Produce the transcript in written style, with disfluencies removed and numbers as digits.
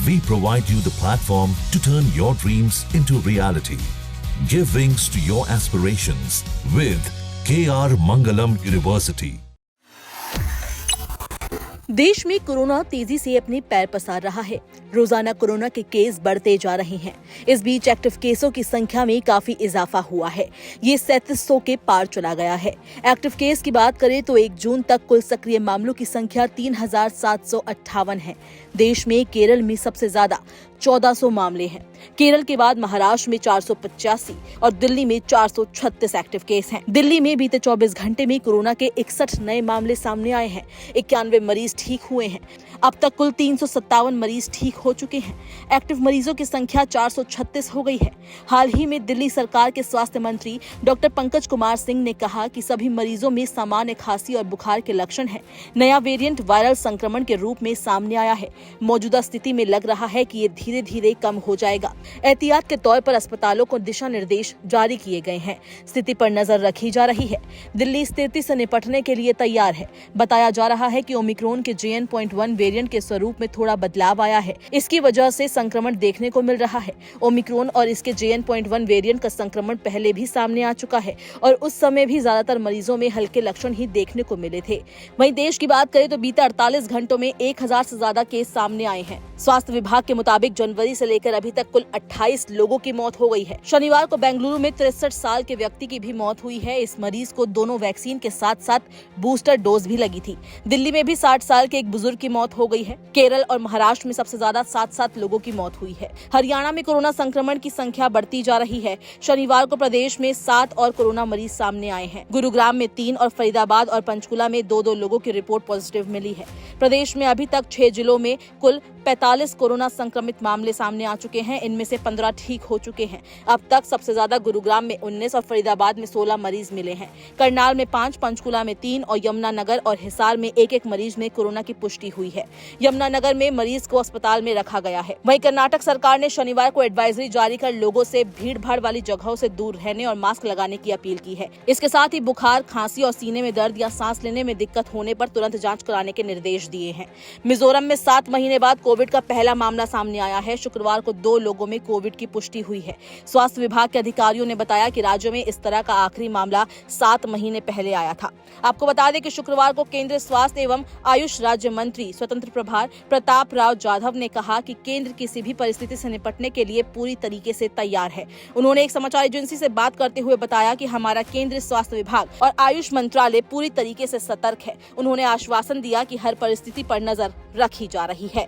We provide you the platform to turn your dreams into reality. Give wings to your aspirations with KR Mangalam University. देश में corona तेजी से अपने पैर पसार रहा है। रोजाना कोरोना के केस बढ़ते जा रहे हैं। इस बीच एक्टिव केसों की संख्या में काफी इजाफा हुआ है। ये 3700 के पार चला गया है। एक्टिव केस की बात करें तो 1 जून तक कुल सक्रिय मामलों की संख्या 3758 है। देश में केरल में सबसे ज्यादा 1400 मामले हैं। केरल के बाद महाराष्ट्र में 485 और दिल्ली में 436 एक्टिव केस हैं। दिल्ली में बीते 24 घंटे में कोरोना के 61 नए मामले सामने आए हैं। 91 मरीज ठीक हुए हैं। अब तक कुल 357 मरीज ठीक हो चुके हैं। एक्टिव मरीजों की संख्या 436 हो गई है। हाल ही में दिल्ली सरकार के स्वास्थ्य मंत्री डॉक्टर पंकज कुमार सिंह ने कहा कि सभी मरीजों में सामान्य खांसी और बुखार के लक्षण हैं। नया वेरिएंट वायरल संक्रमण के रूप में सामने आया है। मौजूदा स्थिति में लग रहा है कि ये धीरे धीरे कम हो जाएगा। एहतियात के तौर पर अस्पतालों को दिशा निर्देश जारी किए गए हैं। स्थिति पर नजर रखी जा रही है। दिल्ली स्थिति से निपटने के लिए तैयार है। बताया जा रहा है कि ओमिक्रॉन के JN.1 वेरिएंट के स्वरूप में थोड़ा बदलाव आया है। इसकी वजह से संक्रमण देखने को मिल रहा है। ओमिक्रॉन और इसके JN.1 वेरिएंट का संक्रमण पहले भी सामने आ चुका है और उस समय भी ज्यादातर मरीजों में हल्के लक्षण ही देखने को मिले थे। वहीं देश की बात करें तो बीते 48 घंटों में 1000 से ज्यादा केस सामने आए हैं। स्वास्थ्य विभाग के मुताबिक जनवरी से लेकर अभी तक कुल 28 लोगों की मौत हो गई है। शनिवार को बेंगलुरु में 63 साल के व्यक्ति की भी मौत हुई है। इस मरीज को दोनों वैक्सीन के साथ साथ बूस्टर डोज भी लगी थी। दिल्ली में भी 60 साल के एक बुजुर्ग की मौत हो गई है। केरल और महाराष्ट्र में सबसे ज्यादा 7 लोगों की मौत हुई है। हरियाणा में कोरोना संक्रमण की संख्या बढ़ती जा रही है। शनिवार को प्रदेश में 7 और कोरोना मरीज सामने आए हैं। गुरुग्राम में 3 और फरीदाबाद और पंचकुला में 2 लोगों की रिपोर्ट पॉजिटिव मिली है। प्रदेश में अभी तक 6 जिलों में कुल 45 कोरोना संक्रमित मामले सामने आ चुके हैं। इनमें से 15 ठीक हो चुके हैं। अब तक सबसे ज्यादा गुरुग्राम में 19 और फरीदाबाद में 16 मरीज मिले हैं। करनाल में 5, पंचकुला में 3 और यमुनानगर और हिसार में 1 मरीज में कोरोना की पुष्टि हुई है। यमुनानगर में मरीज को अस्पताल में रखा गया है। वहीं कर्नाटक सरकार ने शनिवार को एडवाइजरी जारी कर लोगों से भीड़ भाड़ वाली जगहों से दूर रहने और मास्क लगाने की अपील की है। इसके साथ ही बुखार, खांसी और सीने में दर्द या सांस लेने में दिक्कत होने पर तुरंत जांच कराने के निर्देश दिए हैं। मिजोरम में 7 महीने बाद कोविड का पहला मामला सामने आया है। शुक्रवार को 2 लोगों में कोविड की पुष्टि हुई है। स्वास्थ्य विभाग के अधिकारियों ने बताया कि राज्य में इस तरह का आखिरी मामला 7 महीने पहले आया था। आपको बता दें कि शुक्रवार को केंद्रीय स्वास्थ्य एवं आयुष राज्य मंत्री स्वतंत्र प्रभार प्रताप राव जाधव ने कहा कि केंद्र किसी भी परिस्थिति से निपटने के लिए पूरी तरीके से तैयार है। उन्होंने एक समाचार एजेंसी से बात करते हुए बताया कि हमारा केंद्रीय स्वास्थ्य विभाग और आयुष मंत्रालय पूरी तरीके से सतर्क है। उन्होंने आश्वासन दिया कि हर परिस्थिति पर नजर रखी जा रही है।